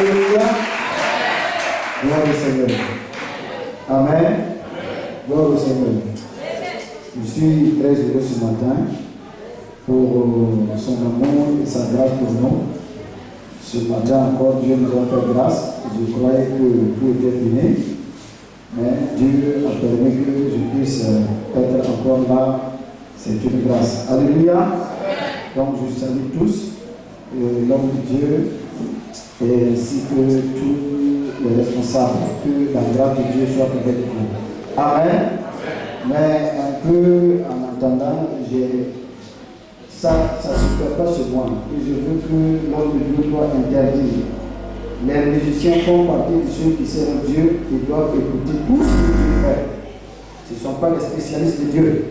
Alléluia. Gloire au Seigneur. Amen. Gloire au Seigneur. Je suis très heureux ce matin pour son amour et sa grâce pour nous. Ce matin encore, Dieu nous a fait grâce. Je croyais que tout était fini, mais Dieu a permis que je puisse être encore là. C'est une grâce. Alléluia. Donc je salue tous, l'homme de Dieu, et ainsi que tous les responsables. Que la grâce de Dieu soit avec vous. Amen. Mais un peu en attendant, ça ne se fait pas sur moi. Et je veux que l'homme de Dieu doit interdire. Les musiciens font partie de ceux qui servent Dieu et doivent écouter tout ce que Dieu fait. Ce ne sont pas les spécialistes de Dieu.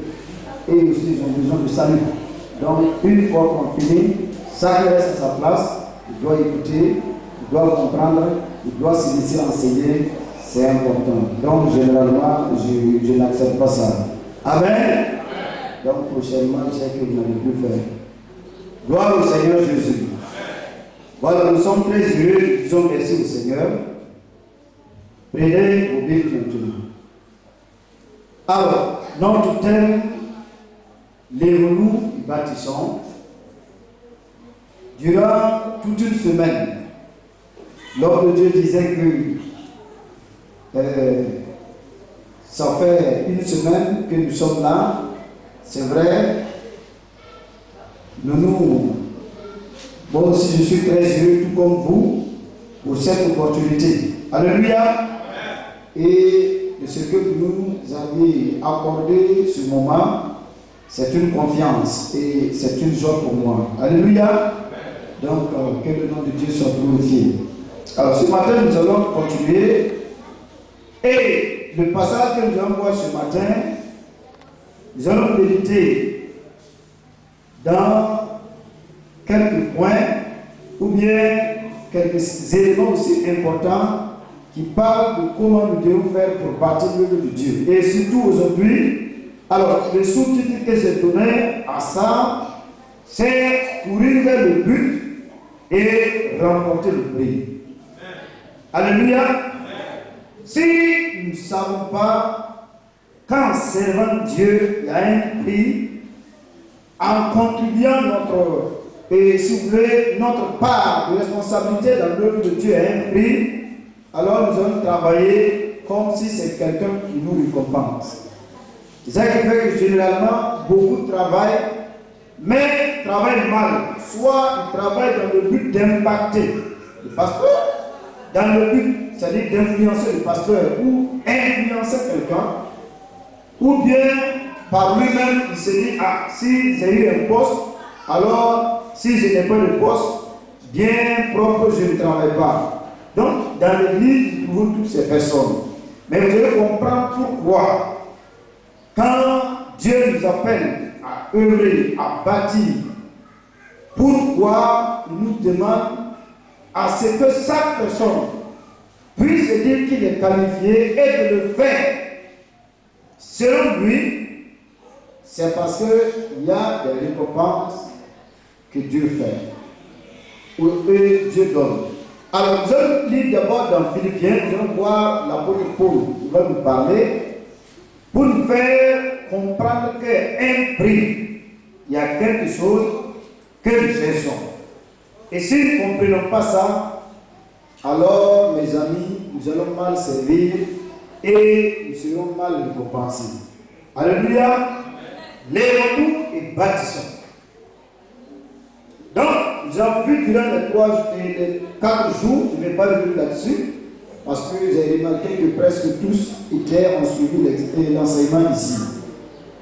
Et aussi, ils ont besoin de salut. Donc, une fois qu'on finit, ça reste à sa place. Il doit écouter, il doit comprendre, il doit se laisser enseigner. C'est important. Donc, généralement, je n'accepte pas ça. Amen. Donc, prochainement, je sais que vous n'allez plus faire. Gloire au Seigneur Jésus. Voilà, nous sommes très heureux. Disons merci au Seigneur. Prenez vos Bibles maintenant. Alors, notre thème, lèvons-nous et bâtissons. Durant toute une semaine, l'homme de Dieu disait que ça fait une semaine que nous sommes là. C'est vrai. Moi aussi je suis très heureux, tout comme vous, pour cette opportunité. Alléluia. Et de ce que vous nous avez accordé ce moment, c'est une confiance et c'est une joie pour moi. Alléluia. Donc, que le nom de Dieu soit glorifié. Alors, ce matin, nous allons continuer. Et le passage que nous allons voir ce matin, nous allons méditer dans quelques points ou bien quelques éléments aussi importants qui parlent de comment nous devons faire pour bâtir l'œuvre de Dieu. Et surtout aujourd'hui, alors le sous-titre que j'ai donné à ça, c'est courir vers le but et remporter le prix. Alléluia. Si nous ne savons pas qu'en servant Dieu, il y a un prix, en contribuant notre part de responsabilité dans l'œuvre de Dieu à un prix, alors nous allons travailler comme si c'est quelqu'un qui nous récompense. C'est ça qui fait que généralement, beaucoup travaillent, mais travaillent mal. Soit ils travaillent dans le but d'impacter le pasteur, dans le but, c'est-à-dire d'influencer le pasteur ou influencer quelqu'un, ou bien par lui-même, il se dit, ah, si j'ai eu un poste, alors si je n'ai pas de poste, bien propre, je ne travaille pas. Donc, dans l'église, nous trouvons toutes ces personnes. Mais vous allez comprendre pourquoi, quand Dieu nous appelle à œuvrer, à bâtir, pourquoi il nous demande à ce que chaque personne puisse se dire qu'il est qualifié et de le faire. Selon lui, c'est parce qu'il y a des récompenses que Dieu fait, ou que Dieu donne. Alors, nous allons lire d'abord dans Philippiens, nous allons voir l'apôtre Paul, il va nous parler, pour nous faire comprendre qu'un prix, il y a quelque chose que nous cherchons. Et si nous ne comprenons pas ça, alors, mes amis, nous allons mal servir et nous serons mal récompensés. Alléluia. Lèvons-nous et bâtissons. Donc, nous avons vu durant les 4 jours, je ne vais pas revenir là-dessus, parce que j'ai remarqué que presque tous ont suivi l'enseignement ici.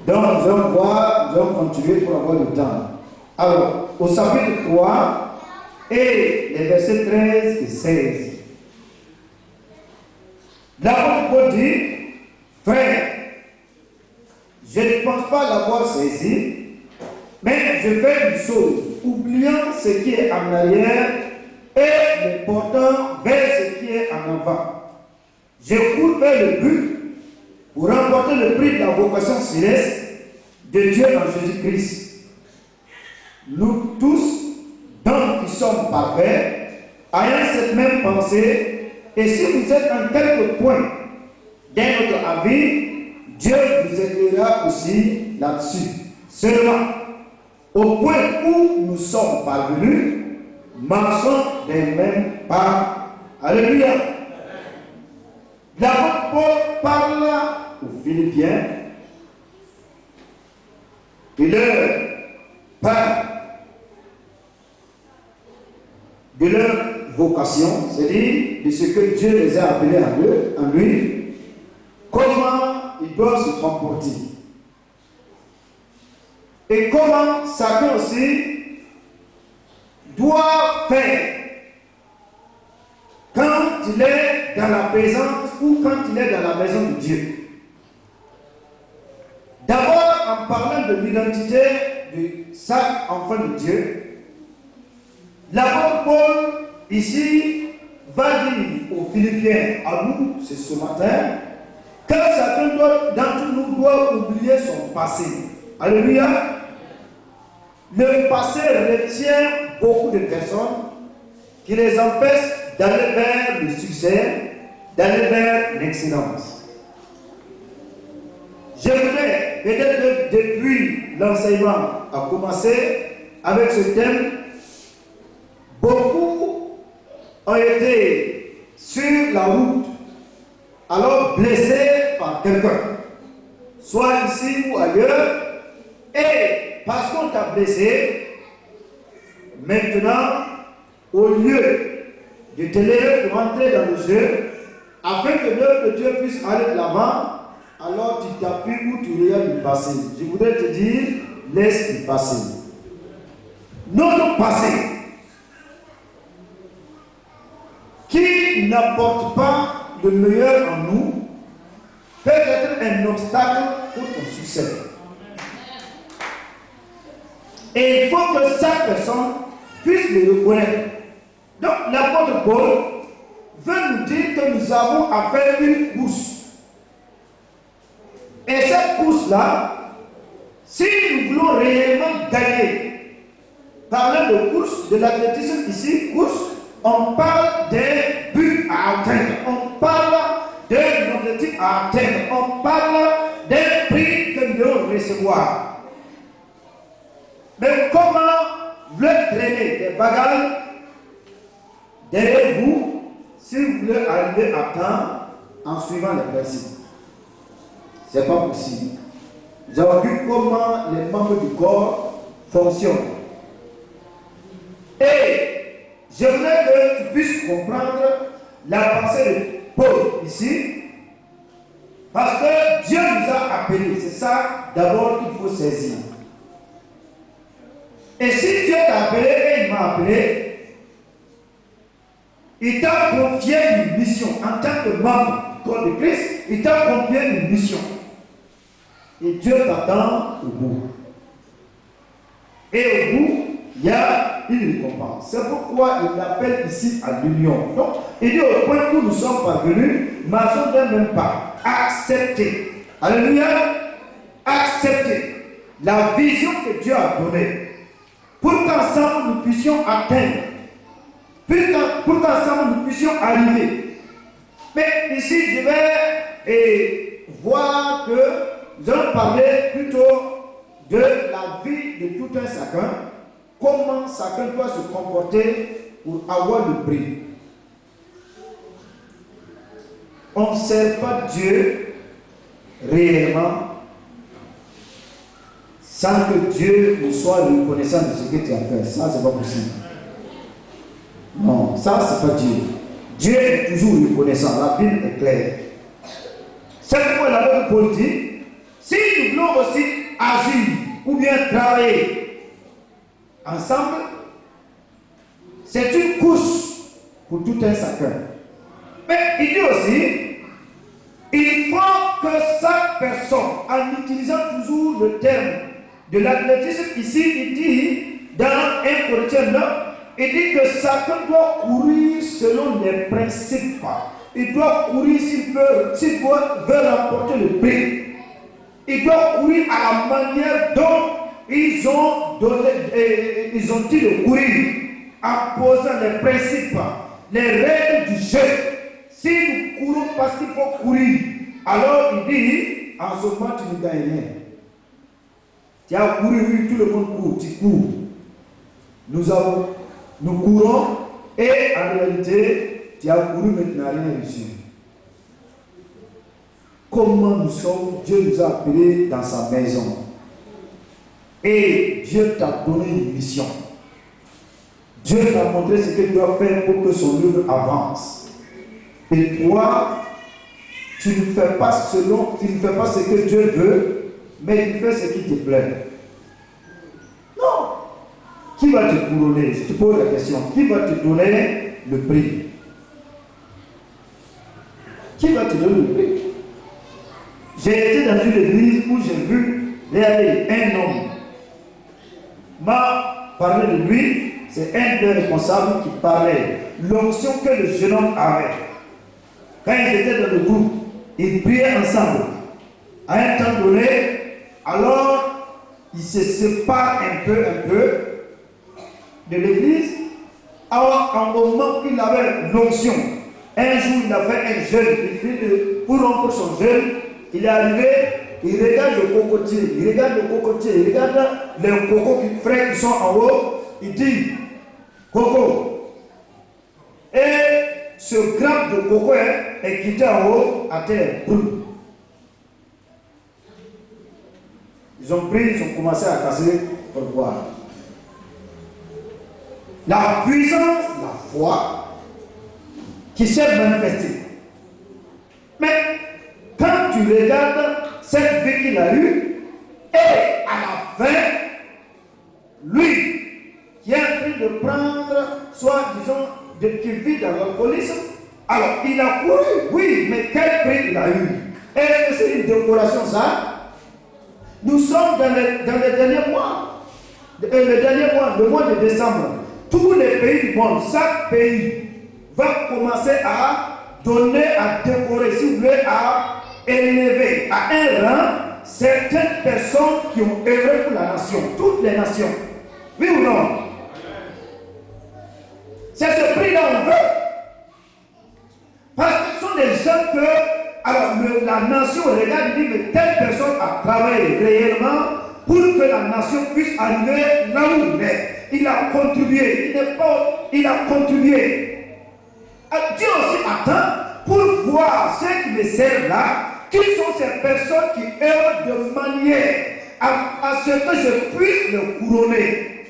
Donc, nous allons continuer pour avoir le temps. Alors, au chapitre 3, et les versets 13 et 16. L'apôtre Paul dit, frère, je ne pense pas l'avoir saisi, mais je fais une chose, oubliant ce qui est en arrière et me portant vers ce qui est en avant. Je cours vers le but pour remporter le prix de la vocation céleste de Dieu en Jésus-Christ. Nous tous, donc qui sommes parfaits, ayant cette même pensée, et si vous êtes en quelque point d'un autre avis, Dieu vous aidera aussi là-dessus. Seulement, au point où nous sommes parvenus, marchons des mêmes pas. Alléluia. L'apôtre Paul parle aux Philippiens. Il leur parle de leur vocation, c'est-à-dire de ce que Dieu les a appelés en lui, comment ils doivent se comporter. Et comment chacun aussi doit faire quand il est dans la présence ou quand il est dans la maison de Dieu. D'abord, en parlant de l'identité de chaque enfant de Dieu, l'apôtre Paul, ici, va dire aux Philippiens, à nous, c'est ce matin, que chacun d'entre nous doit oublier son passé. Alléluia. Le passé retient beaucoup de personnes qui les empêchent d'aller vers le succès, d'aller vers l'excellence. J'aimerais, peut-être que depuis l'enseignement a commencé avec ce thème, beaucoup ont été sur la route, alors blessés par quelqu'un, soit ici ou ailleurs, et parce qu'on t'a blessé, maintenant, au lieu de te lever pour entrer dans le jeu, afin que l'œuvre de Dieu puisse aller de l'avant, alors tu t'appuies ou tu regardes le passé. Je voudrais te dire, laisse le passé. Notre passé, qui n'apporte pas le meilleur en nous, peut être un obstacle pour ton succès. Et il faut que chaque personne puisse le reconnaître. Donc l'apôtre Paul veut nous dire que nous avons à faire une course. Et cette course-là, si nous voulons réellement gagner, parlant de course, de l'athlétisme ici, course, on parle des buts à atteindre, on parle d'un objectif à atteindre, on parle d'un prix que nous devons recevoir. Mais comment voulez traîner des bagages derrière vous si vous voulez arriver à temps en suivant les principes? Ce n'est pas possible. Nous avons vu comment les membres du corps fonctionnent. Et je voudrais que tu puisses comprendre la pensée de Paul ici, parce que Dieu nous a appelés. C'est ça d'abord qu'il faut saisir. Et si Dieu t'a appelé et il m'a appelé, il t'a confié une mission en tant que membre du corps de Christ, il t'a confié une mission. Et Dieu t'attend au bout. Et au bout, il y a une récompense. C'est pourquoi il appelle ici à l'union. Donc, il dit au point où nous sommes parvenus, marchons d'un même pas. Accepter. Alléluia. Accepter la vision que Dieu a donnée. Pour qu'ensemble nous puissions atteindre. Pour qu'ensemble nous puissions arriver. Mais ici, je vais voir que nous allons parler plutôt de la vie de tout un chacun. Comment chacun doit se comporter pour avoir le prix. On ne sert pas Dieu réellement sans que Dieu nous soit reconnaissant de ce que tu as fait. Ça, c'est pas possible. Non, ça, c'est pas Dieu. Dieu est toujours reconnaissant. La Bible est claire. C'est pourquoi l'apôtre Paul dit, si nous voulons aussi agir ou bien travailler ensemble, c'est une course pour tout un chacun. Mais il dit aussi, il faut que chaque personne, en utilisant toujours le terme de l'athlétisme, ici il dit, dans 1 Corinthiens 9, il dit que chacun doit courir selon les principes. Il doit courir s'il veut remporter le prix. Il doit courir à la manière dont ils ont dit de courir, en posant les principes, les règles du jeu. Si nous courons parce qu'il faut courir, alors il dit, en ce moment tu ne gagnes rien. Tu as couru, oui, tout le monde court, tu cours. Nous courons et en réalité, tu as couru mais tu n'as rien reçu. Comment nous sommes, Dieu nous a appelés dans sa maison. Et Dieu t'a donné une mission. Dieu t'a montré ce que tu dois faire pour que son œuvre avance. Et toi, tu ne fais pas ce que Dieu veut, mais tu fais ce qui te plaît. Non. Qui va te couronner? Je te pose la question. Qui va te donner le prix? Qui va te donner le prix? J'ai été dans une église où j'ai vu un homme m'a parlé de lui. C'est un des responsables qui parlait. L'onction que le jeune homme avait. Quand ils étaient dans le groupe, ils priaient ensemble. À un temps donné, alors ils se séparent un peu de l'église. Alors, en moment qu'il avait l'onction, un jour il a fait un jeûne, pour rompre son jeûne, il est arrivé, il regarde le cocotier, il regarde les cocos frais qui sont en haut, il dit, coco. Et ce grappe de coco est quitté en haut à terre. Ils ont pris, ils ont commencé à casser pour boire. La puissance, la foi qui s'est manifestée. Mais quand tu regardes cette vie qu'il a eue, et à la fin, lui qui est en train de prendre, soit disons, qui vit dans l'alcoolisme, alors il a couru, oui, mais quel prix il a eu? Est-ce que c'est une décoration ça? Nous sommes dans les derniers mois, le mois de décembre. Tous les pays du monde, chaque pays va commencer à donner, à décorer, si vous voulez, à élever à un rang certaines personnes qui ont œuvré pour la nation, toutes les nations. Oui ou non? C'est ce prix-là qu'on veut. Parce que ce sont des gens que, alors la nation regarde et dit, mais telle personne a travaillé réellement pour que la nation puisse arriver là où il est. Il a contribué, il a contribué. Dieu aussi attend pour voir ceux qui me servent là, qui sont ces personnes qui œuvrent de manière à ce que je puisse le couronner.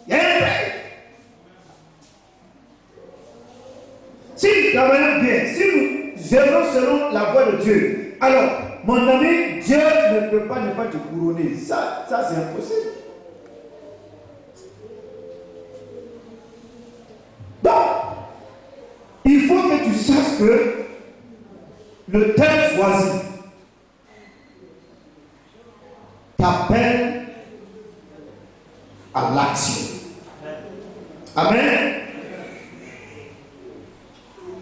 Il y a un prix. Si nous travaillons bien, si nous gérons selon la voie de Dieu, alors, mon ami, Dieu ne peut pas ne pas te couronner. Ça c'est impossible. Donc, il faut que tu saches que le temps choisi t'appelle à l'action. Amen.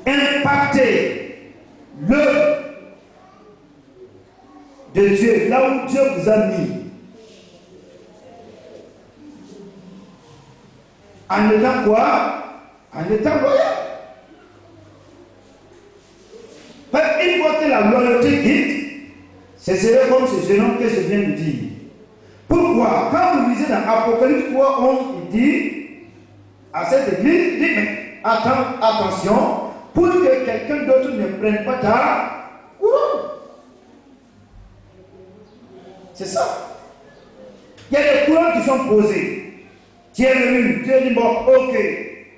Impacter l'œuvre de Dieu, là où Dieu vous a mis. En étant quoi? En étant loyal. Une fois que la loyauté quitte, ce serait comme ce jeune homme que je viens de dire. Pourquoi? Quand vous lisez dans Apocalypse 3:11, il dit à cette église, il dit, mais attention, pour que quelqu'un d'autre ne prenne pas ta couronne. C'est ça. Il y a des couronnes qui sont posées. Tu es venu, tu es dit, bon, ok.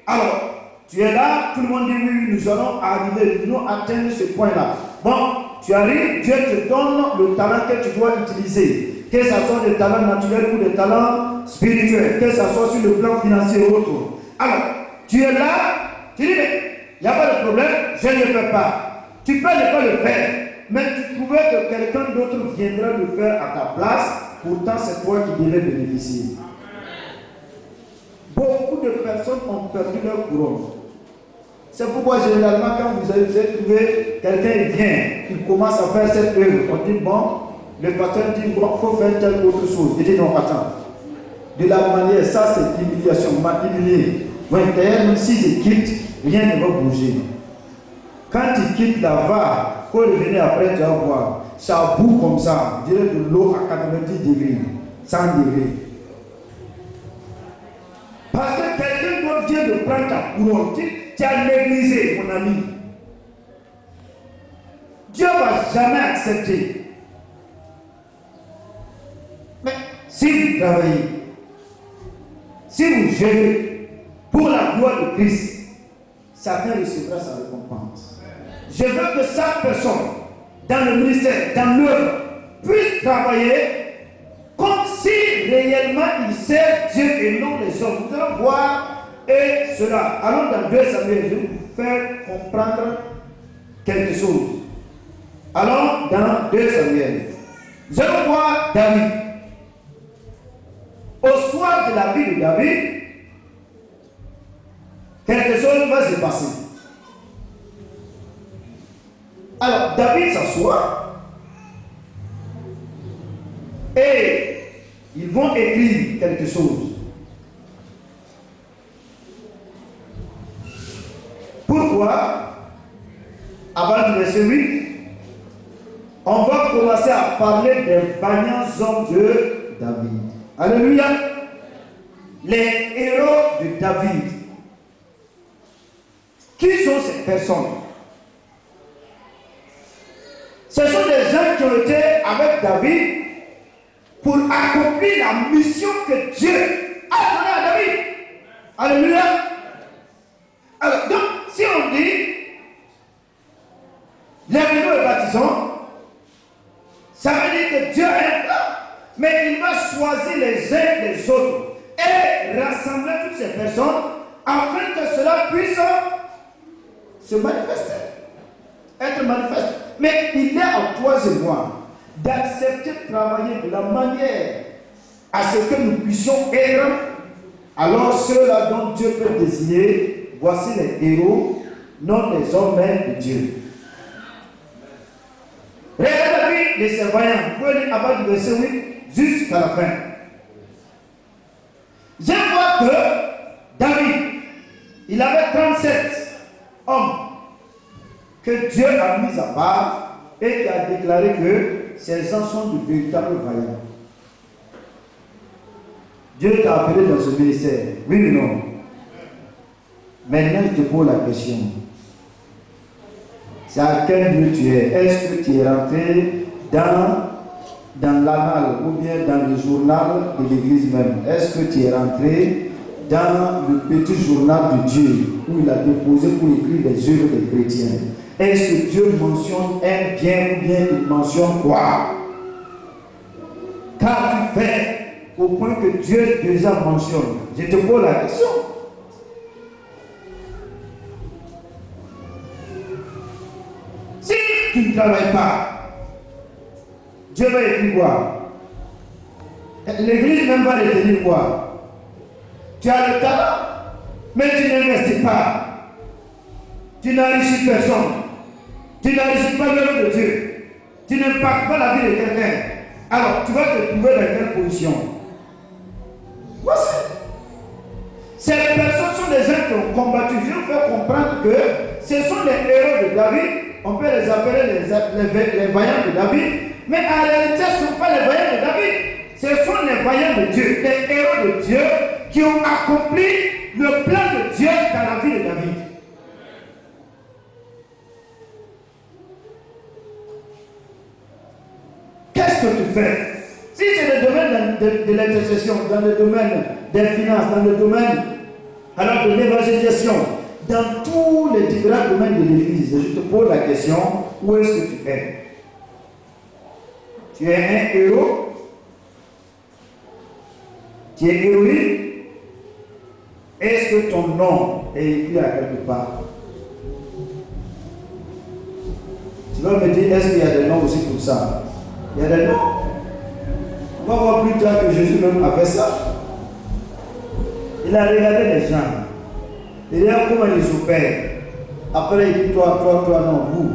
Alors, tu es là, tout le monde dit oui, nous allons arriver, nous allons atteindre ce point-là. Bon, tu arrives, Dieu te donne le talent que tu dois utiliser. Que ce soit des talents naturels ou des talents spirituels, que ce soit sur le plan financier ou autre. Alors, tu es là, tu dis, mais il n'y a pas de problème, je ne le fais pas. Tu peux ne pas le faire, mais tu trouvais que quelqu'un d'autre viendra le faire à ta place, pourtant c'est toi qui devais bénéficier. Beaucoup de personnes ont perdu leur couronne. C'est pourquoi généralement quand vous avez trouvé quelqu'un vient, il commence à faire cette œuvre, on dit bon, le pasteur dit bon, il faut faire telle autre chose. Il dit non, attends. De la manière, ça c'est l'humiliation, m'humilier. 21, même s'ils quittent, rien ne va bouger. Quand ils quittent là-bas, quand ils reviennent après, tu vas voir, ça boue comme ça, je dirais de l'eau à 90 degrés, 100 degrés. Parce que quelqu'un d'autre vient de prendre ta couronne, tu as négligé, mon ami. Dieu ne va jamais accepter. Mais si vous travaillez, si vous jeûnez pour la gloire de Christ, chacun recevra sa récompense. Je veux que chaque personne, dans le ministère, dans l'œuvre, puisse travailler comme si réellement il sert Dieu et non les hommes. Nous allons voir et cela. Allons dans 2 Samuel, je vais vous faire comprendre quelque chose. Allons dans 2 Samuel. Nous allons voir David. Au soir de la vie de David, quelque chose va se passer. Alors, David s'assoit et ils vont écrire quelque chose. Pourquoi? Avant le verset 8, on va commencer à parler des vaillants hommes de David. Alléluia. Les héros de David. Qui sont ces personnes? Ce sont des gens qui ont été avec David pour accomplir la mission que Dieu a donnée à David. Alléluia. Alors, donc, si on dit lève-nous et baptisons, ça veut dire que Dieu a un plan, mais il va choisir les uns les autres et rassembler toutes ces personnes afin que cela puisse se manifester, être manifeste. Mais il est à toi et moi d'accepter de travailler de la manière à ce que nous puissions être. Alors ceux-là dont Dieu peut désigner, voici les héros, non les hommes même de Dieu. Regardez les surveillants, vous pouvez lire à partir du verset 8 jusqu'à la fin. Je vois que David, il avait 37 hommes que Dieu a mis à part et qui a déclaré que ces gens sont de véritables vaillants. Dieu t'a appelé dans ce ministère, oui ou non? Maintenant, je te pose la question. C'est à quel lieu tu es? Est-ce que tu es rentré dans l'annale ou bien dans le journal de l'église même? Est-ce que tu es rentré dans le petit journal de Dieu où il a déposé pour écrire les œuvres des chrétiens? Est-ce que Dieu mentionne un bien ou bien il mentionne quoi? Car tu fais au point que Dieu déjà mentionne. Je te pose la question. Si tu ne travailles pas, Dieu va écrire quoi? L'église même va retenir quoi? Tu as le talent, mais tu n'investis pas. Tu n'enrichis personne. Tu n'enrichis pas l'œuvre de Dieu. Tu n'impactes pas la vie de quelqu'un. Alors, tu vas te trouver dans quelle position? Voici. Ces personnes sont des gens qui ont combattu. Je vais vous faire comprendre que ce sont les héros de David. On peut les appeler les vaillants de David. Mais en réalité, ce ne sont pas les vaillants de David. Ce sont les vaillants de Dieu, les héros de Dieu qui ont accompli le plan de Dieu dans la vie de David. Qu'est-ce que tu fais? Si c'est le domaine de l'intercession, dans le domaine des finances, dans le domaine alors de l'évangélisation, dans tous les différents domaines de l'église, je te pose la question, où est-ce que tu es? Tu es un héros? Tu es héroïne? Est-ce que ton nom est écrit à quelque part? Tu vas me dire, est-ce qu'il y a des noms aussi pour ça? Il y a des noms. On va voir plus tard que Jésus même a fait ça. Il a regardé les gens. Il dit comment ils opèrent. Après, il dit toi, non,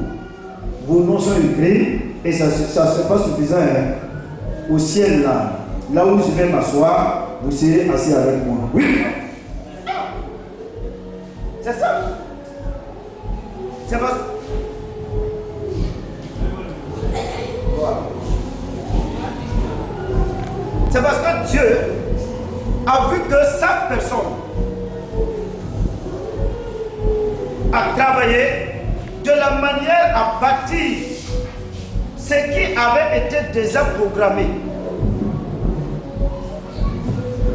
vos noms sont écrits et ça c'est pas suffisant. Hein. Au ciel, là où je vais m'asseoir, vous serez assis avec moi. Oui. C'est ça. C'est parce que Dieu a vu que sa personne a travaillé de la manière à bâtir ce qui avait été déjà programmé.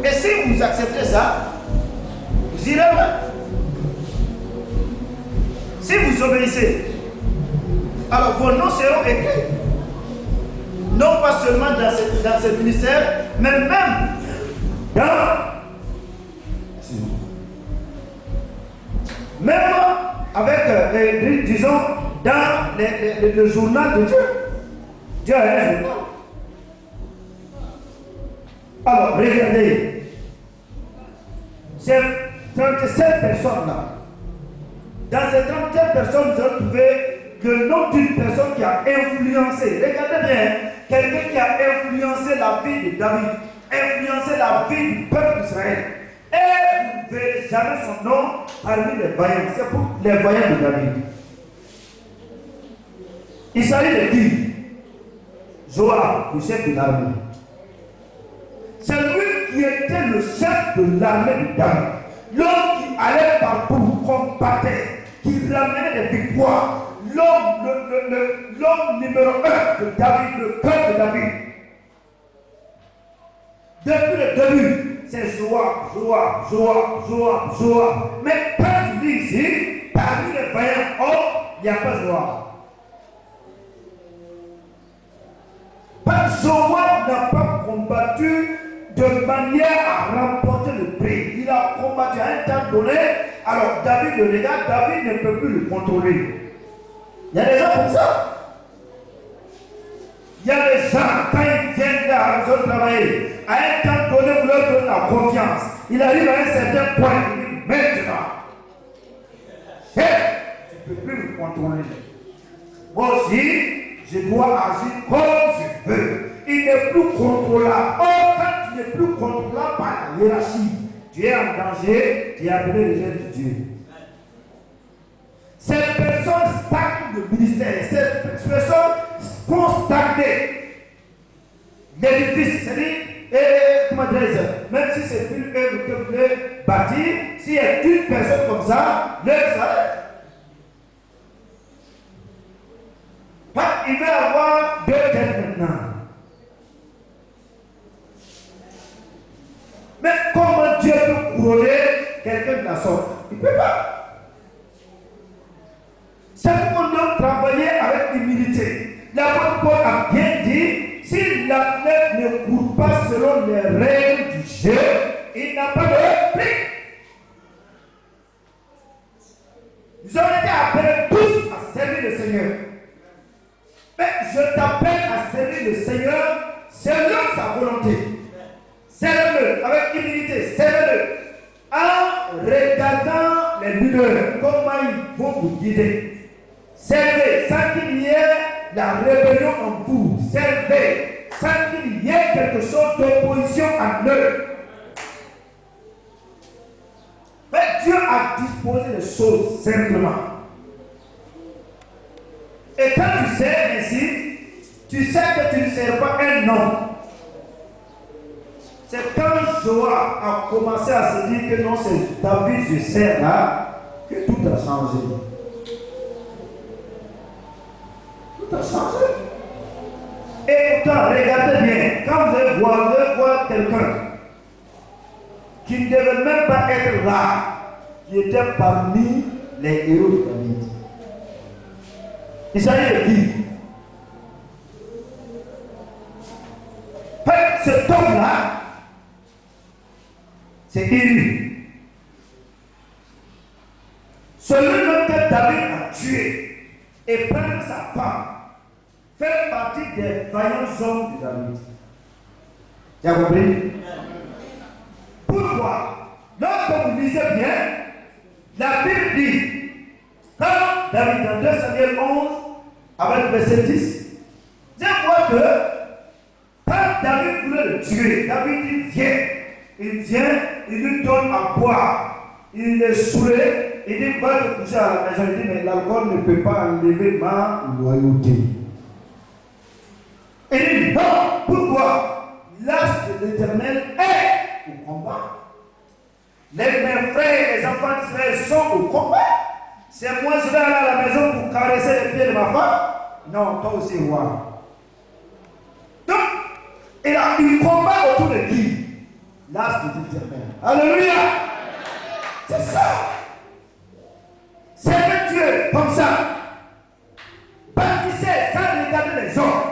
Et si vous acceptez ça, vous irez loin. Si vous obéissez, alors vos noms seront écrits. Non pas seulement dans ce ministère, mais même avec, disons, dans le journal de Dieu. Dieu a un journal. Alors, regardez. Ces 37 personnes-là. Dans ces 37 personnes, vous allez trouver le nom d'une personne qui a influencé. Regardez bien, quelqu'un qui a influencé la vie de David, influencé la vie du peuple d'Israël. Et vous ne verrez jamais son nom parmi les vaillants. C'est pour les vaillants de David. Il s'agit de qui? Joab, le chef de l'armée. C'est lui qui était le chef de l'armée de David. L'homme qui allait partout, combattait, qui ramenait des victoires. L'homme numéro 1 de David, le cœur de David. Depuis le début, c'est Joab. Mais quand tu dis ici, parmi les vaillants hommes, il n'y a pas Joab. Joab n'a pas combattu de manière à remporter le prix. Il a combattu à un temps donné. Alors David le regarde, David ne peut plus le contrôler. Il y a des gens comme ça. Il y a des gens, quand ils viennent là à la maison travailler, à un temps donné, vous leur donnez la confiance. Il arrive à un certain point, il dit maintenant, chef, tu ne peux plus me contrôler. Moi aussi, je dois agir comme je veux. Il n'est plus contrôlable. Or, quand tu n'es plus contrôlable par la hiérarchie, tu es en danger, tu es appelé le jeune de Dieu. Ces personnes stagnent le ministère, ces personnes vont stagner l'édifice. C'est-à-dire, comment dire, même si c'est une œuvre que vous voulez bâtir, s'il y a une personne comme ça, l'œuvre s'arrête. Il va y avoir deux têtes maintenant. Mais comment Dieu peut couronner quelqu'un de la sorte? Il ne peut pas. C'est pourquoi nous devons travailler avec humilité. L'apôtre Paul a bien dit, si l'athlète ne court pas selon les règles du jeu, il n'a pas de prix. Nous avons été appelés tous à servir le Seigneur. Mais je t'appelle à servir le Seigneur selon sa volonté. Servez-le avec humilité, servez-le en regardant les leaders, comment ils vont vous guider. Servez sans qu'il y ait la rébellion en vous. Servez sans qu'il y ait quelque chose d'opposition en eux. Mais Dieu a disposé les choses simplement. Et quand tu sers ainsi, tu sais que tu ne sers pas un homme. C'est quand Joab a commencé à se dire que non, c'est David, je sers là, que tout a changé. Tout a changé. Et pourtant, regardez bien, quand vous allez voir quelqu'un qui ne devait même pas être là, qui était parmi les héros de David. Il s'agit de qui? Cet homme-là, c'est Élie. Celui-là que David a tué et prendre sa femme fait partie des vaillants hommes de David. Tu as compris? Pourquoi? Lorsque vous lisez bien, la Bible dit, quand David, dans 2 Samuel 11, avec le verset 10, Dieu voit que quand David voulait le tuer, David dit viens. Il vient, il lui donne à boire. Il est saoulé, il dit, va te coucher à la maison. Il dit, mais l'alcool ne peut pas enlever ma loyauté. Il dit, non, pourquoi? L'âge de l'Éternel est au combat. Mes frères et les enfants d'Israël sont au combat. C'est moi, je vais aller à la maison pour caresser les pieds de ma femme. Non, toi aussi, roi. Donc, il a eu combat autour de qui? L'âge de l'Éternel. Alléluia. C'est ça. C'est que Dieu, comme ça. Bâtissez sans regarder les hommes.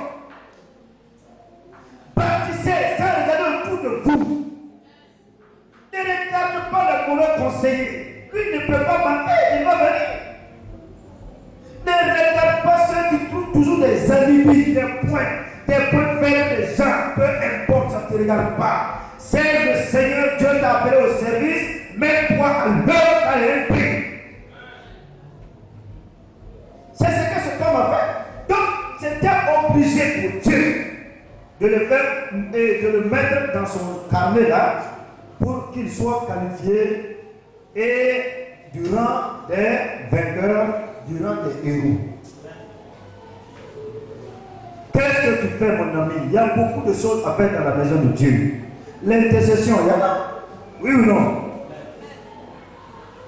Bâtissez sans regarder autour de vous. Ne regarde pas le mauvais conseiller. Lui ne peut pas manquer, il va venir. Ne regarde pas ceux qui trouvent toujours des alibis, des points faibles des gens. Peu importe, ça ne te regarde pas. C'est le Seigneur Dieu t'a appelé au service, mets-toi à l'heure à l'esprit. C'est ce que cet homme a fait. Donc, c'était obligé pour Dieu de le faire et de le mettre dans son carnet là pour qu'il soit qualifié et du rang des vainqueurs, du rang des héros. Qu'est-ce que tu fais, mon ami? Il y a beaucoup de choses à faire dans la maison de Dieu. L'intercession, il y en a? Oui ou non?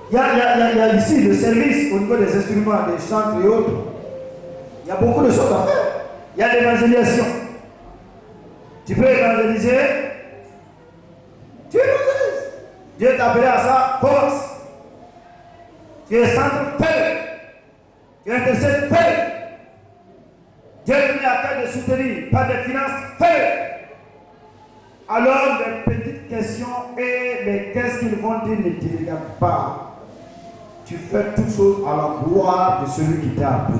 Il y a ici le service au niveau des instruments, des chants et autres. Il y a beaucoup de choses à faire. Il y a l'évangélisation. Tu peux évangéliser. Tu évangélises. Dieu t'a appelé à ça, commence. Tu es centre, fais-le. Tu intercèdes, fais-le. Dieu te met à cœur de soutenir par des finances, fais-le. Alors les petites questions et les qu'est-ce qu'ils vont dire ne te regardent pas. Tu fais toutes choses à la gloire de celui qui t'a appelé.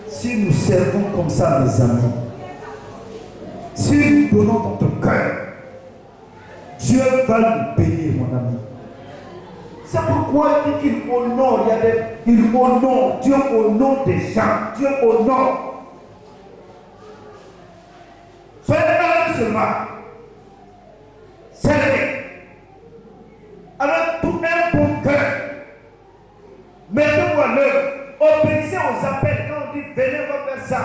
Si nous servons comme ça, mes amis, si nous donnons notre cœur, Dieu va nous bénir, mon ami. C'est pourquoi il dit qu'il honore, il honore, Dieu honore des gens, Dieu honore. Soyez là seulement. Servez. Avec tout un bon cœur. Mettez-vous à l'œuvre. Obéissez aux appels. Quand on dit venez, on va faire ça.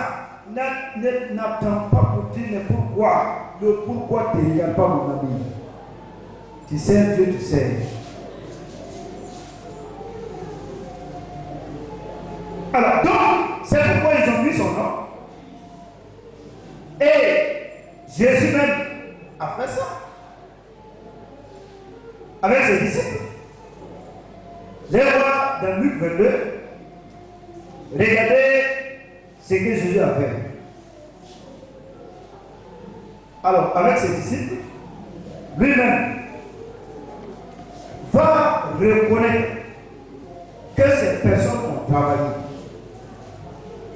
N'attends pas pour dire mais pourquoi. Le pourquoi ne te regarde pas, mon ami. Tu sais Dieu, tu sais. Alors, donc, c'est pourquoi ils ont mis son nom. Et Jésus même a fait ça avec ses disciples. Les rois dans Luc 22, regardez ce que Jésus a fait. Alors, avec ses disciples, lui-même va reconnaître que ces personnes ont travaillé.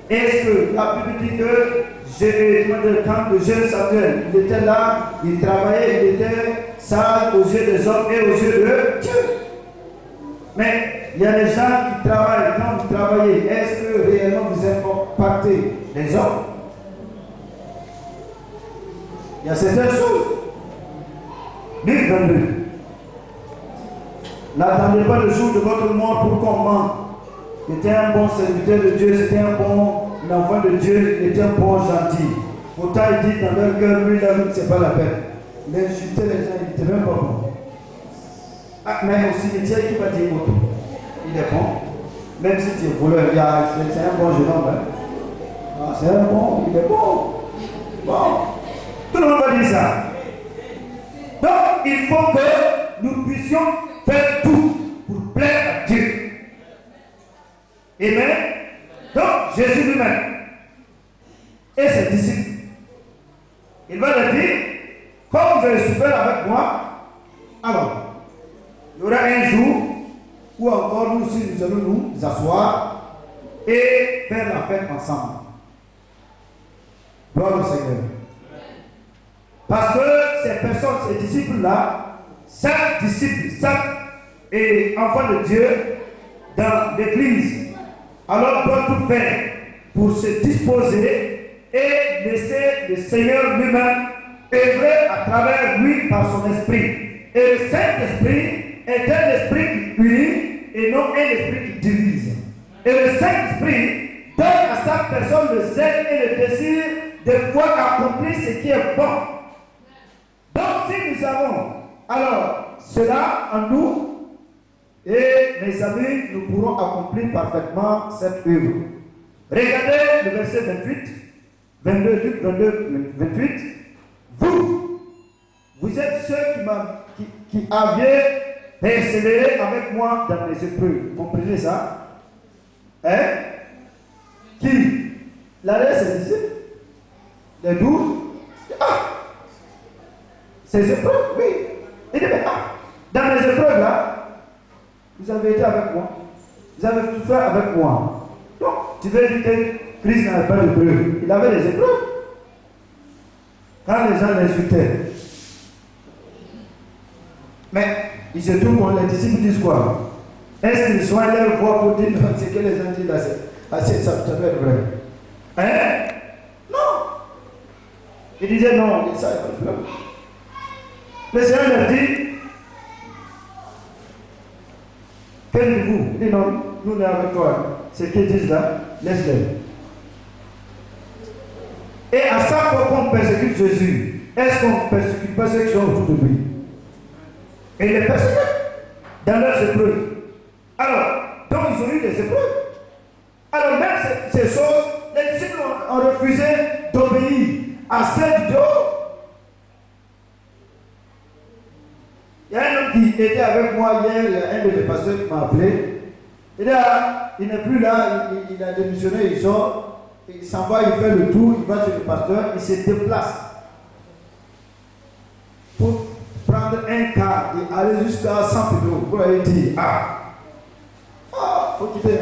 Est-ce que la Bible dit que quand le jeune Samuel, il était là, il travaillait, il était sage aux yeux des hommes et aux yeux de Dieu. Mais il y a des gens qui travaillent. Quand vous travaillez, est-ce que réellement vous impactez les hommes? Il y a certaines choses. Luc 22. N'attendez pas le jour de votre mort pour qu'on mente. C'était un bon serviteur de Dieu, c'était un bon enfant de Dieu, il était un bon gentil. Pourtant, il dit dans leur cœur, lui, là, c'est pas la peine. L'insulter les gens, il n'était même pas bon. Ah, même au cimetière, qui va dire autre? Il est bon. Même si tu es voleur, c'est un bon jeune homme. Hein? Ah, c'est un bon, il est bon. Bon. Tout le monde va dire ça. Donc, il faut que nous puissions faire tout pour plaire à Dieu. Amen. Donc, Jésus lui-même et ses disciples, il va leur dire, comme vous allez souffrir avec moi, alors, il y aura un jour où encore nous aussi nous allons nous asseoir et faire la fête ensemble. Gloire au Seigneur. Parce que ces personnes, ces disciples-là, 5 disciples, 5 et enfants de Dieu dans l'église, alors doit tout faire pour se disposer et laisser le Seigneur lui-même œuvrer à travers lui par son esprit. Et le Saint-Esprit est un esprit qui unit et non un esprit qui divise. Et le Saint-Esprit donne à chaque personne le zèle et le désir de pouvoir accomplir ce qui est bon. Donc si nous avons alors cela en nous, et mes amis, nous pourrons accomplir parfaitement cette œuvre. Regardez le verset 28, 22, Luc 22, 28. Vous êtes ceux qui avaient persévéré avec moi dans les épreuves. Vous comprenez ça? Hein? Qui? La reste, c'est ici. Les 12. Ah! Ces épreuves, oui. Il dit, mais dans les épreuves là, vous avez été avec moi. Vous avez tout fait avec moi. Donc, tu veux dire que Christ n'avait pas d'épreuves. Il avait des épreuves. Quand les gens l'insultaient. Mais il se trouve qu'on les disciples disent quoi? Est-ce qu'ils soient leur voix pour dire ce que les gens disent là, ça peut être vrai? Hein? Non! Il disait non, ça n'est pas le problème. Le Seigneur leur dit, faites-vous. Il dit non, nous sommes avec toi. Ce qu'ils disent là, laisse-les. Et à chaque fois qu'on persécute Jésus, est-ce qu'on persécute pas ceux qui sont autour de lui? Et les persécute dans leurs épreuves. Alors, donc ils ont eu des épreuves. Alors même ces choses, les disciples ont refusé d'obéir à celles du dehors. Il y a un homme qui était avec moi hier, il y a un de mes pasteurs qui m'a appelé. Il n'est plus là, il a démissionné, il sort, il s'en va, il fait le tour, il va chez le pasteur, il se déplace pour prendre un car et aller jusqu'à Saint-Pedro pour aller dire faut quitter.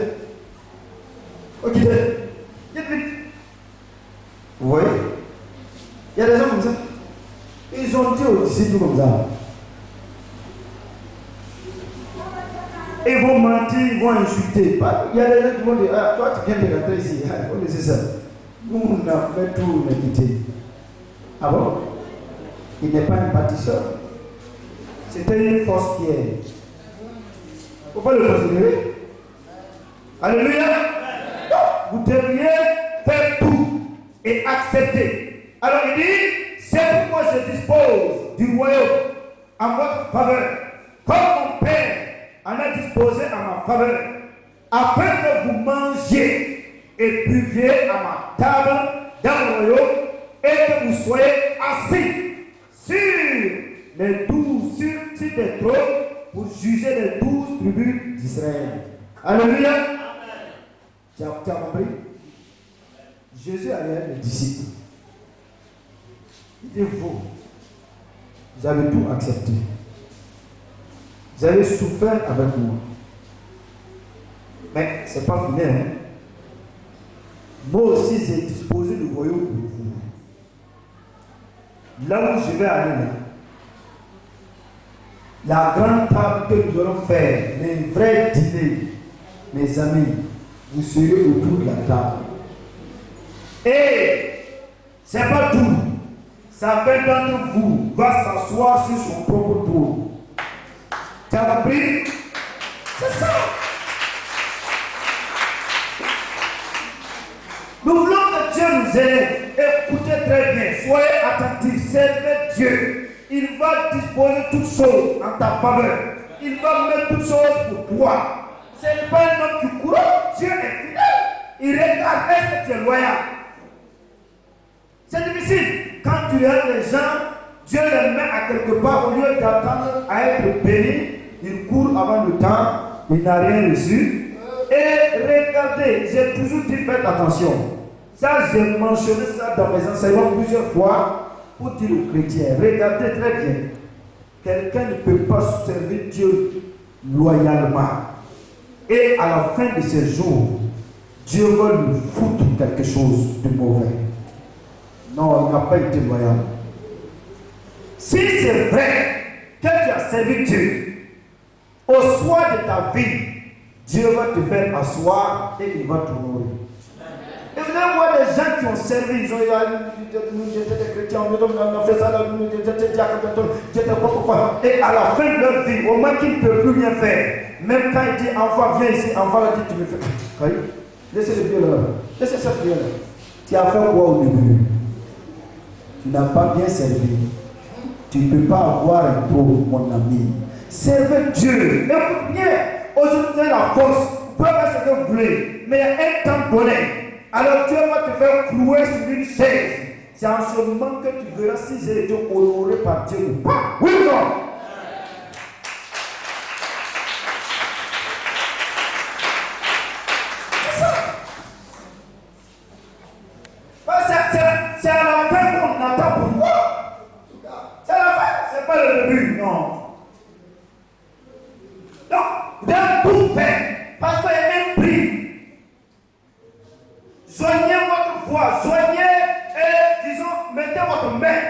Faut quitter. Vite. Vous voyez? Il y a des gens comme ça. Ils ont dit aux disciples comme ça. Ils vont mentir, ils vont insulter. Il y a des gens qui vont dire, toi tu viens de rentrer ici, il faut laisser ça. Nous, on a fait tout, on a quitté. Ah bon? Il n'est pas un bâtisseur. C'était une fausse pierre. Il ne faut pas le considérer. Alléluia. Vous devriez faire tout et accepter. Alors il dit, c'est pourquoi je dispose du royaume en votre faveur, comme mon Père en a disposé à ma faveur, afin que vous mangiez et buviez à ma table dans le royaume et que vous soyez assis sur les 12 sur des trônes pour juger les 12 tribus d'Israël. Alléluia. Tu as compris? Jésus a l'air les disciples. Il dit vous avez tout accepté. Vous avez souffert avec moi. Mais ce n'est pas fini. Hein? Moi aussi, j'ai disposé du royaume pour vous. Là où je vais aller là, la grande table que nous allons faire, les vrais dîners, mes amis, vous serez autour de la table. Et c'est pas tout. Chacun d'entre vous va s'asseoir sur son propre tour. Tu as compris? C'est ça. Nous voulons que Dieu nous aide. Écoutez très bien. Soyez attentifs. Servez Dieu. Il va disposer toutes choses en ta faveur. Il va mettre toutes choses pour toi. Ce n'est pas un homme qui court. Dieu est fidèle. Il regarde, est-ce que tu es loyal? C'est difficile. Quand tu regardes les gens, Dieu les met à quelque part, au lieu d'attendre à être béni, il court avant le temps, il n'a rien reçu. Et regardez, j'ai toujours dit faites attention. Ça, j'ai mentionné ça dans mes enseignements plusieurs fois pour dire aux chrétiens, regardez très bien. Quelqu'un ne peut pas servir Dieu loyalement. Et à la fin de ses jours, Dieu va lui foutre quelque chose de mauvais. Non, il n'a pas été loyal. Si c'est vrai que tu as servi Dieu, au soir de ta vie, Dieu va te faire asseoir et il va te nourrir. Et vous allez voir des gens qui ont servi, ils ont nous étions des chrétiens, on a fait ça, nous étions des diacres, et à la fin de leur vie, au moins qu'ils ne peuvent plus rien faire, même quand il dit enfant, viens ici, enfant va dire tu me fais. Laissez le vieux là, laissez cette vieux là. Tu as fait quoi au début? Tu n'as pas bien servi. Tu ne peux pas avoir un pro, mon ami. Servez Dieu. Écoute bien, aujourd'hui la force, vous pouvez faire ce que vous voulez, mais il y a un temps donné. Alors Dieu va te faire clouer sur une chaise. C'est en ce moment que tu verras si j'ai été honoré par Dieu ou pas. Oui ou non? C'est ça. C'est à la fin qu'on attend pour moi. C'est à la fin, c'est pas le début, non. Donc, vous devez tout faire. Parce qu'il y a un prix. Joignez votre voix, joignez et disons, mettez votre main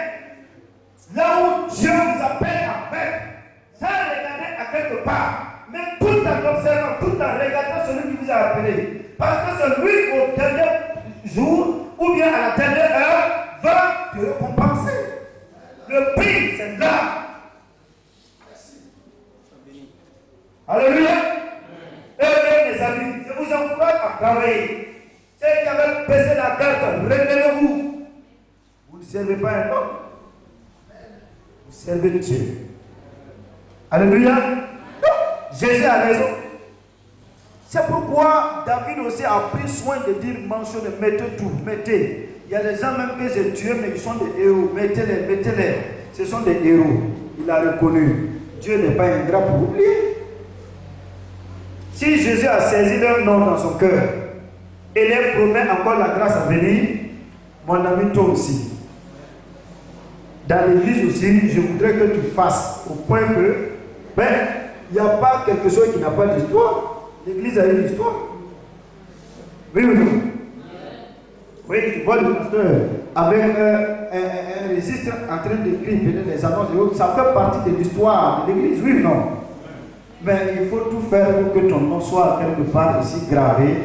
là où Dieu vous appelle à faire, sans regarder à quelque part, mais tout en observant, tout en regardant celui qui vous a appelé. Parce que c'est lui au dernier jour ou bien à la dernière heure va te récompenser. Le prix, c'est là. Alléluia. Et mes amis, je vous encourage à travailler. Ceux qui avaient baissé la carte, révélez-vous. Vous ne servez pas un homme. Vous servez Dieu. Alléluia. Jésus a raison. C'est pourquoi David aussi a pris soin de dire, mentionnez, mettez tout, mettez. Il y a des gens même que j'ai tués, mais ils sont des héros. Mettez-les, mettez-les. Ce sont des héros. Il a reconnu. Dieu n'est pas ingrat pour oublier. Si Jésus a saisi leur nom dans son cœur, et leur promet encore la grâce à venir, mon ami, toi aussi. Dans l'église aussi, je voudrais que tu fasses au point que, il n'y a pas quelque chose qui n'a pas d'histoire. L'église a une histoire. Oui ou non? Oui, je vois le pasteur avec un registre en train d'écrire des annonces et autres. Ça fait partie de l'histoire de l'église, oui ou non? Mais il faut tout faire pour que ton nom soit quelque part ici gravé,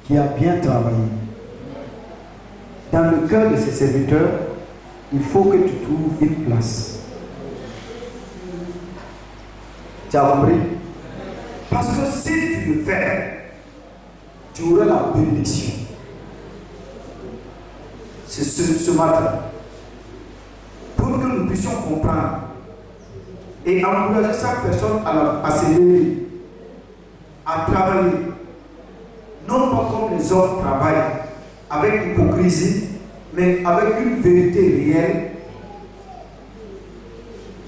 qui a bien travaillé. Dans le cœur de ses serviteurs, il faut que tu trouves une place. Tu as compris? Parce que si tu le fais, tu auras la bénédiction. C'est ce matin. Pour que nous puissions comprendre et encourager chaque personne à se lever, à travailler. Non pas comme les autres travaillent, avec hypocrisie, mais avec une vérité réelle.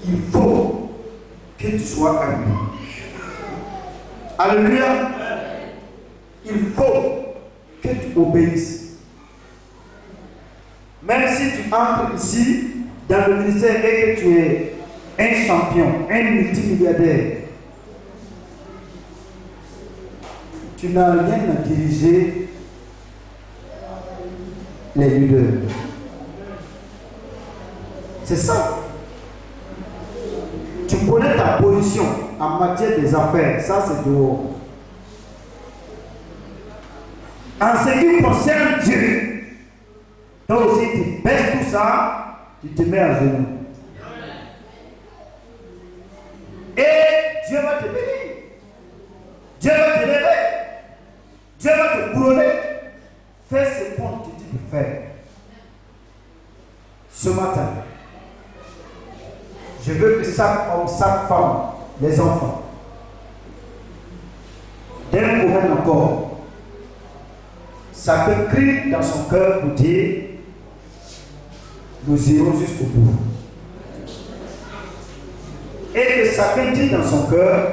Il faut que tu sois humble. Alléluia. Il faut que tu obéisses. Même si tu entres ici dans le ministère et que tu es un champion, un multimilliardaire, tu n'as rien à diriger les leaders. C'est ça. Tu connais ta position en matière des affaires, ça c'est dehors. En ce qui concerne Dieu, toi aussi tu baisses tout ça, tu te mets à genoux. Et Dieu va te bénir. Dieu va te lever. Dieu va te couronner. Fais ce qu'on te dit de faire. Ce matin, je veux que chaque homme, chaque femme, les enfants, d'un commun encore, chacun crie dans son cœur pour dire, nous irons jusqu'au bout. Et que chacun dit dans son cœur,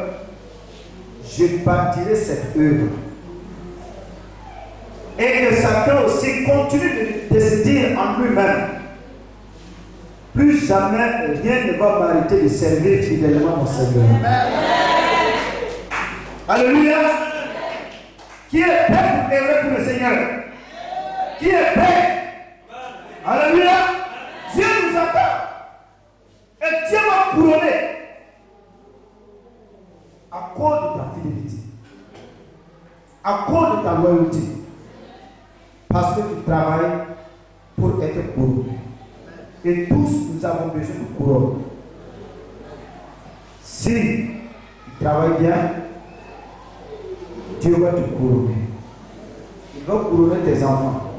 je bâtirai cette œuvre. Et que chacun aussi continue de se dire en lui-même, plus jamais rien ne va m'arrêter de servir fidèlement mon Seigneur. Alléluia. Qui est prêt pour œuvrer pour le Seigneur? Qui est prêt? Alléluia. Dieu nous attend. Et Dieu va couronner à cause de ta fidélité, à cause de ta loyauté. parce que tu travailles pour être couronné. Et tous, nous avons besoin de couronne. Si tu travailles bien, Dieu va te couronner. Il va couronner tes enfants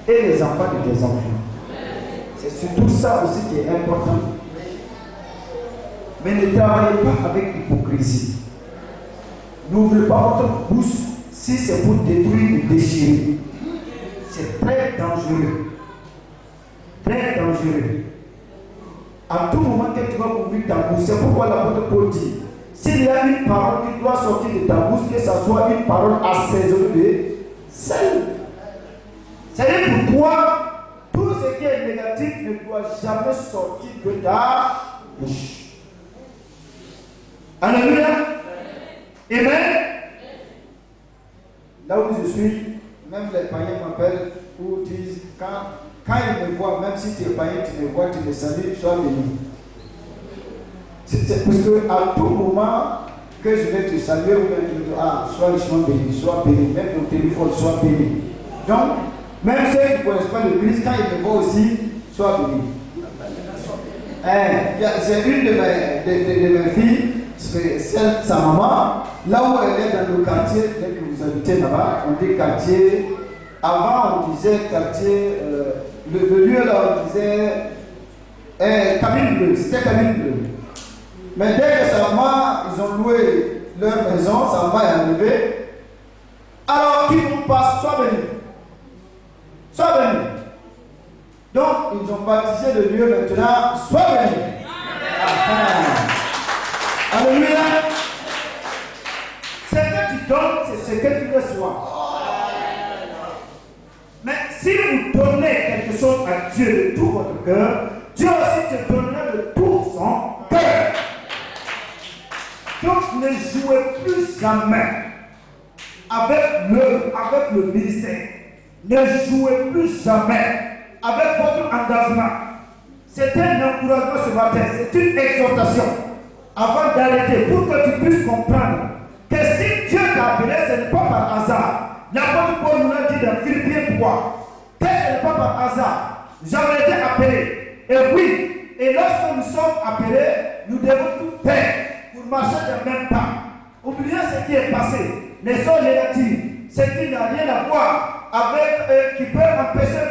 et les enfants de tes enfants. C'est surtout ça aussi qui est important. Mais ne travaillez pas avec hypocrisie. N'ouvrez pas votre bouche si c'est pour détruire ou déchirer. C'est très dangereux. Très dangereux. À tout moment que tu vas ouvrir ta bouche, c'est pourquoi l'apôtre Paul dit, s'il y a une parole qui doit sortir de ta bouche, que ça soit une parole assaisonnée de sel. C'est-à-dire pour toi, tout ce qui est négatif ne doit jamais sortir de ta bouche. Alléluia. Amen. Là où je suis, même les païens m'appellent ou disent, quand ils me voient, même si tu es païen, tu me vois, tu me salues, sois béni. C'est parce qu'à tout moment que je vais te saluer, ou bien tu me dis, ah, sois richement béni, sois béni, même ton téléphone, sois béni. Donc, même ceux qui ne connaissent pas le Christ, quand ils me voient aussi, sois béni. C'est une de mes filles, c'est sa maman, là où elle est dans le quartier, dès que vous habitez là-bas, on dit quartier. Avant, on disait quartier, le lieu là, on disait cabine bleue, c'était cabine bleue. Mais dès que sa maman, ils ont loué leur maison, sa maman est arrivée. Alors, qui nous passe, sois béni. Sois béni. Donc, ils ont baptisé le lieu maintenant, sois béni. Alléluia. Ce que tu donnes, c'est ce que tu reçois. Mais si vous donnez quelque chose à Dieu de tout votre cœur, Dieu aussi te donnera de tout son cœur. Donc ne jouez plus jamais avec le ministère. Ne jouez plus jamais avec votre engagement. C'est un encouragement ce matin, c'est une exhortation. Avant d'arrêter, pour que tu puisses comprendre que si Dieu t'a appelé, ce n'est pas par hasard. L'apôtre Paul nous a dit dans Philippiens 3 que ce n'est pas par hasard. J'avais été appelé. Et oui, et lorsque nous sommes appelés, nous devons tout faire pour marcher dans le même pas. Oubliez ce qui est passé. Les choses négatives, ce qui n'a rien à voir avec, qui peut empêcher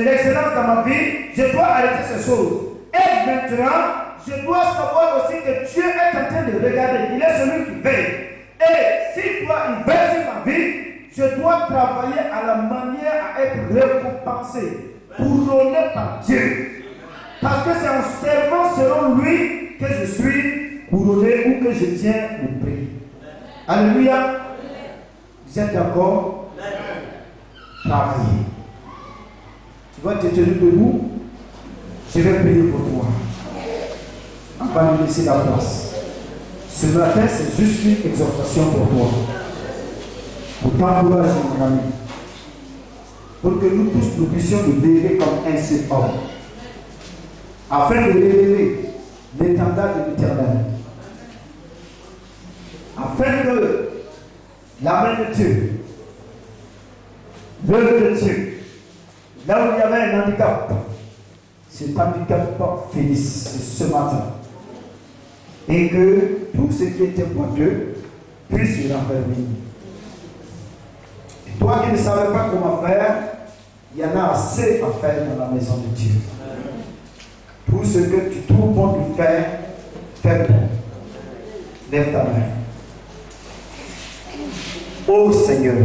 l'excellence dans ma vie. Je dois arrêter ces choses. Et maintenant, je dois savoir aussi que Dieu est en train de regarder. Il est celui qui veille. Et si toi, il veille sur ma vie, je dois travailler à la manière à être récompensé, couronné par Dieu. Parce que c'est en servant selon lui que je suis couronné ou que je tiens le prix. Alléluia. Vous êtes d'accord? Travaillez. Tu vas te tenir debout. Je vais prier pour toi. On va lui laisser la place. Ce matin, c'est juste une exhortation pour toi. Pour t'encourager, mon ami. Pour que nous tous nous puissions nous lever comme un seul homme. Afin de révéler l'étendard de l'Éternel. Afin que la main de Dieu, l'œuvre de Dieu, là où il y avait un handicap, cet handicap finisse ce matin. Et que tout ce qui était boiteux puisse se renfermer. Et toi qui ne savais pas comment faire, il y en a assez à faire dans la maison de Dieu. Tout ce que tu trouves bon de faire, fais-le. Lève ta main. Ô Seigneur,